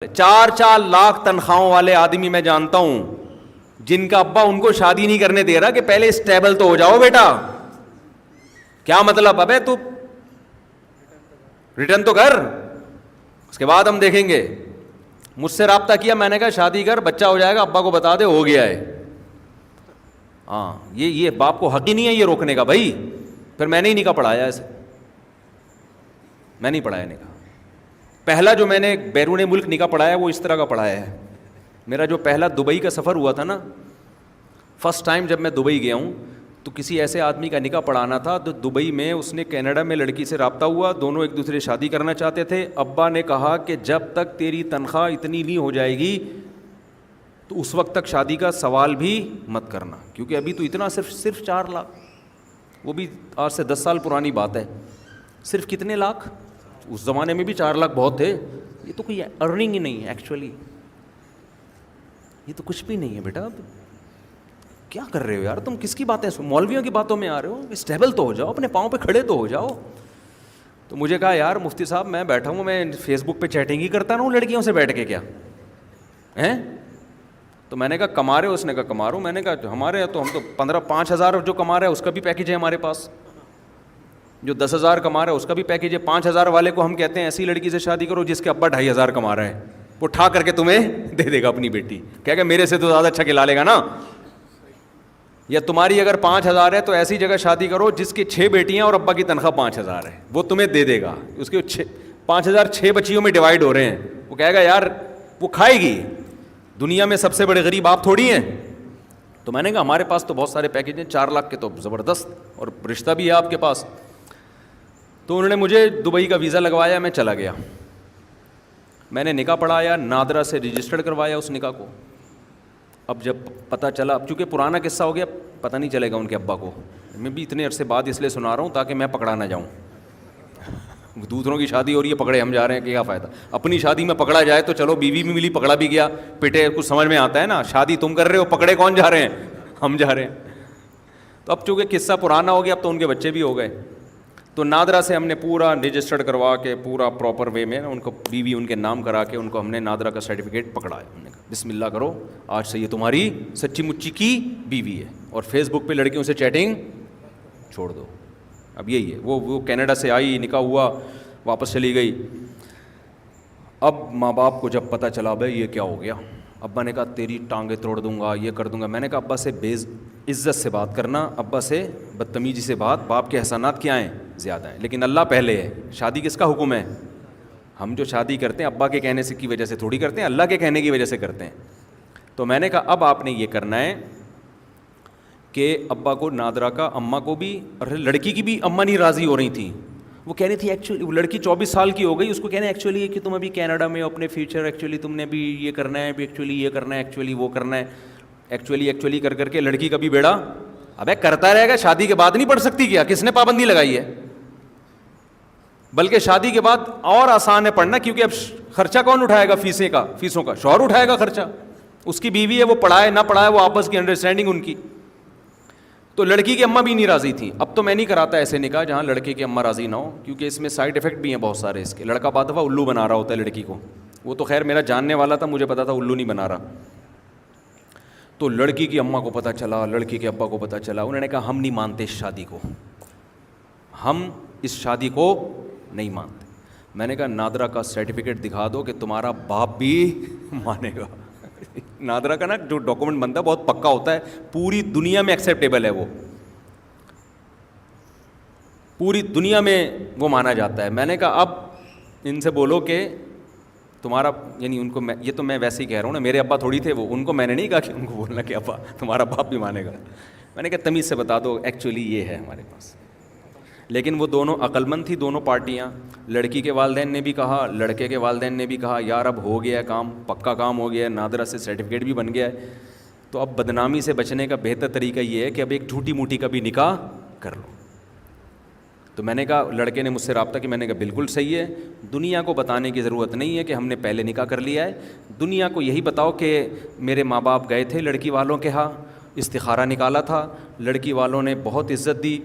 4 لاکھ تنخواہوں والے آدمی میں جانتا ہوں جن کا ابا ان کو شادی نہیں کرنے دے رہا کہ پہلے اسٹیبل تو ہو جاؤ بیٹا. کیا مطلب؟ ابے تو ریٹرن تو کر, اس کے بعد ہم دیکھیں گے. مجھ سے رابطہ کیا, میں نے کہا شادی کر, بچہ ہو جائے گا, ابا کو بتا دے ہو گیا ہے. ہاں یہ باپ کو حق ہی نہیں ہے یہ روکنے کا بھائی. پھر میں نے ہی نکاح پڑھایا ایسے, میں نہیں پڑھایا نکاح. پہلا جو میں نے بیرون ملک نکاح پڑھایا وہ اس طرح کا پڑھایا ہے. میرا جو پہلا دبئی کا سفر ہوا تھا نا, فرسٹ ٹائم جب میں دبئی گیا ہوں, تو کسی ایسے آدمی کا نکاح پڑھانا تھا. تو دبئی میں اس نے کینیڈا میں لڑکی سے رابطہ ہوا, دونوں ایک دوسرے شادی کرنا چاہتے تھے. ابا نے کہا کہ جب تک تیری تنخواہ اتنی نہیں ہو جائے گی تو اس وقت تک شادی کا سوال بھی مت کرنا, کیونکہ ابھی تو اتنا صرف 4 لاکھ, وہ بھی آج سے 10 سال پرانی بات ہے. صرف کتنے لاکھ؟ اس زمانے میں بھی 4 لاکھ بہت تھے. یہ تو کوئی ارننگ ہی نہیں ہے ایکچولی, یہ تو کچھ بھی نہیں ہے بیٹا. اب کیا کر رہے ہو یار تم, کس کی باتیں, مولویوں کی باتوں میں آ رہے ہو؟ اسٹیبل تو ہو جاؤ, اپنے پاؤں پہ کھڑے تو ہو جاؤ. تو مجھے کہا یار مفتی صاحب میں بیٹھا ہوں, میں فیس بک پہ چیٹنگ ہی کرتا رہا ہوں لڑکیوں سے بیٹھ کے, کیا ہیں؟ تو میں نے کہا کما رہے ہو؟ اس نے کہا کما رہا ہوں. میں نے کہا ہمارے تو ہم تو 5,000 جو کما رہے ہیں اس کا بھی پیکیج ہے ہمارے پاس, جو 10,000 کما رہا ہے اس کا بھی پیکیج ہے. 5,000 والے کو ہم کہتے ہیں ایسی لڑکی سے شادی کرو جس کے ابا 2,500 کما رہے ہیں, وہ اٹھا کر کے تمہیں دے دے گا اپنی بیٹی, کہہ کہ میرے سے تو زیادہ اچھا کھلا لے گا نا. یا تمہاری اگر 5,000 ہے تو ایسی جگہ شادی کرو جس کی 6 بیٹیاں اور ابا کی تنخواہ 5,000 ہے, وہ تمہیں دے دے گا. اس کے 5,000 6 بچیوں میں ڈیوائڈ ہو رہے ہیں. وہ کہے گا یار وہ کھائے گی, دنیا میں سب سے بڑے غریب آپ تھوڑی ہیں. تو میں نے کہا ہمارے پاس تو بہت سارے پیکیج ہیں, 4 لاکھ کے تو زبردست, اور رشتہ بھی ہے آپ کے پاس. تو انہوں نے مجھے دبئی کا ویزا لگوایا, میں چلا گیا. میں نے نکاح پڑھایا, نادرا سے رجسٹرڈ کروایا اس نکاح کو. اب جب پتہ چلا, اب چونکہ پرانا قصہ ہو گیا, پتہ نہیں چلے گا ان کے ابا کو. میں بھی اتنے عرصے بعد اس لیے سنا رہا ہوں تاکہ میں پکڑا نہ جاؤں. دوسروں کی شادی ہو رہی ہے, پکڑے ہم جا رہے ہیں, کیا فائدہ. اپنی شادی میں پکڑا جائے تو چلو, بیوی بھی ملی پکڑا بھی گیا, پٹے کچھ سمجھ میں آتا ہے نا. شادی تم کر رہے ہو, پکڑے کون جا رہے ہیں؟ ہم جا رہے ہیں. تو اب چونکہ قصہ پرانا ہو گیا, اب تو ان کے بچے بھی ہو گئے. تو نادرا سے ہم نے پورا رجسٹرڈ کروا کے پورا پراپر وے میں ان کو بیوی ان کے نام کرا کے ان کو ہم نے نادرا کا سرٹیفکیٹ پکڑایا. ہم نے کہا بسم اللہ کرو, آج سے یہ تمہاری سچی مچی کی بیوی ہے, اور فیس بک پہ لڑکیوں سے چیٹنگ چھوڑ دو. اب یہی ہے. وہ کینیڈا سے آئی, نکاح ہوا, واپس چلی گئی. اب ماں باپ کو جب پتہ چلا بھائی یہ کیا ہو گیا, ابا نے کہا تیری ٹانگیں توڑ دوں گا, یہ کر دوں گا. میں نے کہا ابا سے عزت سے بات کرنا, ابا سے بدتمیزی سے بات, باپ کے احسانات کیا ہیں؟ زیادہ ہیں, لیکن اللہ پہلے ہے. شادی کس کا حکم ہے؟ ہم جو شادی کرتے ہیں ابا کے کہنے سے کی وجہ سے تھوڑی کرتے ہیں, اللہ کے کہنے کی وجہ سے کرتے ہیں. تو میں نے کہا اب آپ نے یہ کرنا ہے کہ ابا کو, نادرا کا اماں کو بھی, اور لڑکی کی بھی اماں نہیں راضی ہو رہی تھیں. وہ کہہ رہی تھی ایکچولی, وہ لڑکی 24 سال کی ہو گئی, اس کو کہنا ایکچولی کہ تم ابھی کینیڈا میں اپنے فیوچر, ایکچولی تم نے بھی یہ کرنا ہے, ایکچولی یہ کرنا ہے, ایکچولی وہ کرنا ہے, ایکچولی کر کر کے لڑکی کا بھی بیڑا ابے کرتا رہے گا. شادی کے بعد نہیں پڑھ سکتی کیا؟ کس نے پابندی لگائی ہے؟ بلکہ شادی کے بعد اور آسان ہے پڑھنا, کیونکہ اب خرچہ کون اٹھائے گا؟ فیسوں کا شوہر اٹھائے گا خرچہ. اس کی بیوی ہے, وہ پڑھائے نہ پڑھائے, وہ آپس کی انڈرسٹینڈنگ ان کی. تو لڑکی کی اماں بھی نہیں راضی تھیں. اب تو میں نہیں کراتا ایسے نکاح جہاں لڑکے کی اماں راضی نہ ہو, کیونکہ اس میں سائڈ افیکٹ بھی ہیں بہت سارے اس کے. لڑکا بعض دفعہ الو بنا رہا ہوتا ہے لڑکی کو. وہ تو خیر میرا جاننے والا تھا, مجھے پتا تھا الو نہیں بنا رہا. تو لڑکی کی اماں کو پتہ چلا, لڑکی کے ابا کو پتہ چلا. انہوں نے کہا ہم نہیں مانتے اس شادی کو, ہم اس شادی کو نہیں مانتے. میں نے کہا نادرا کا سرٹیفکیٹ دکھا دو کہ تمہارا باپ بھی مانے گا. نادرا کا نا جو ڈاکومنٹ بنتا ہے بہت پکا ہوتا ہے, پوری دنیا میں ایکسیپٹیبل ہے, وہ پوری دنیا میں وہ مانا جاتا ہے. میں نے کہا اب ان سے بولو کہ تمہارا, یعنی ان کو, یہ تو میں ویسے ہی کہہ رہا ہوں نا, میرے ابا تھوڑی تھے وہ, ان کو میں نے نہیں کہا کہ ان کو بولنا کہ ابا تمہارا باپ بھی مانے گا. میں نے کہا تمیز سے بتا دو ایکچولی یہ ہے ہمارے پاس. لیکن وہ دونوں عقل مند تھی, دونوں پارٹیاں. لڑکی کے والدین نے بھی کہا, لڑکے کے والدین نے بھی کہا یار اب ہو گیا کام, پکا کام ہو گیا ہے, نادرا سے سرٹیفکیٹ بھی بن گیا ہے, تو اب بدنامی سے بچنے کا بہتر طریقہ یہ ہے کہ اب ایک جھوٹی موٹی کا بھی نکاح کر لو. تو میں نے کہا, لڑکے نے مجھ سے رابطہ کیا, میں نے کہا بالکل صحیح ہے, دنیا کو بتانے کی ضرورت نہیں ہے کہ ہم نے پہلے نکاح کر لیا ہے. دنیا کو یہی بتاؤ کہ میرے ماں باپ گئے تھے لڑکی والوں کے ہاں, استخارہ نکالا تھا, لڑکی والوں نے بہت عزت دی,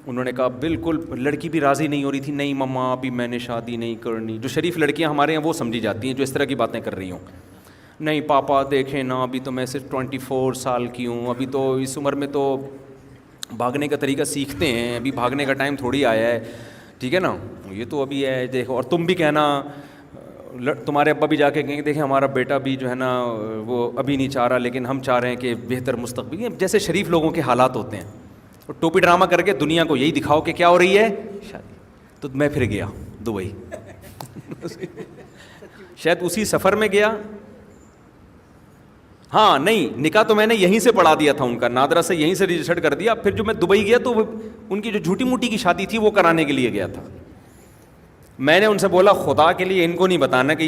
انہوں نے کہا بالکل. لڑکی بھی راضی نہیں ہو رہی تھی, نہیں مما ابھی میں نے شادی نہیں کرنی. جو شریف لڑکیاں ہمارے یہاں وہ سمجھی جاتی ہیں جو اس طرح کی باتیں کر رہی ہوں. نہیں پاپا دیکھیں نا, ابھی تو میں صرف 24 سال کی ہوں, ابھی تو اس عمر میں تو بھاگنے کا طریقہ سیکھتے ہیں, ابھی بھاگنے کا ٹائم تھوڑی آیا ہے, ٹھیک ہے نا, یہ تو ابھی ہے دیکھو. اور تم بھی کہنا, تمہارے ابا بھی جا کے کہیں گے دیکھیں ہمارا بیٹا بھی جو ہے نا وہ ابھی نہیں چاہ رہا, لیکن ہم چاہ رہے ہیں کہ بہتر مستقبل. یہ جیسے شریف لوگوں کے حالات ہوتے ہیں, اور ٹوپی ڈرامہ کر کے دنیا کو یہی دکھاؤ کہ کیا ہو رہی ہے, شادی. تو میں پھر گیا دبئی. شاید اسی سفر میں گیا. ہاں نہیں, نکاح تو میں نے یہیں سے پڑھا دیا تھا ان کا, نادرا سے یہیں سے رجسٹر کر دیا. پھر جو میں دبئی گیا تو ان کی جو جھوٹی موٹی کی شادی تھی وہ کرانے کے لیے گیا تھا. میں نے ان سے بولا خدا کے لیے ان کو نہیں بتانا کہ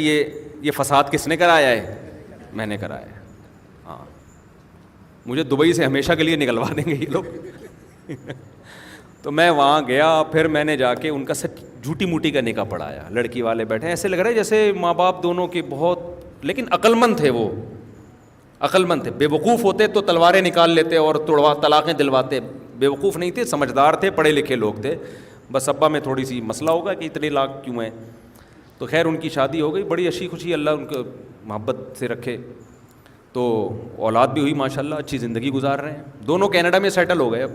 یہ فساد کس نے کرایا ہے, میں نے کرایا ہے. ہاں مجھے دبئی سے ہمیشہ کے لیے نکلوا دیں گے یہ لوگ. تو میں وہاں گیا, پھر میں نے جا کے ان کا سچ جھوٹی موٹی کا نکاح پڑھایا. لڑکی والے بیٹھے, ایسے لگ رہا ہے جیسے ماں باپ دونوں کے بہت, لیکن عقل مند تھے وہ, عقل مند تھے. بے وقوف ہوتے تو تلواریں نکال لیتے اور طلاقیں دلواتے. بے وقوف نہیں تھے, سمجھدار تھے, پڑھے لکھے لوگ تھے. بس ابا میں تھوڑی سی مسئلہ ہوگا کہ اتنے لاکھ کیوں ہیں. تو خیر ان کی شادی ہو گئی, بڑی اچھی خوشی, اللہ ان کو محبت سے رکھے. تو اولاد بھی ہوئی ماشاء اللہ, اچھی زندگی گزار رہے ہیں. دونوں کینیڈا میں سیٹل ہو گئے اب.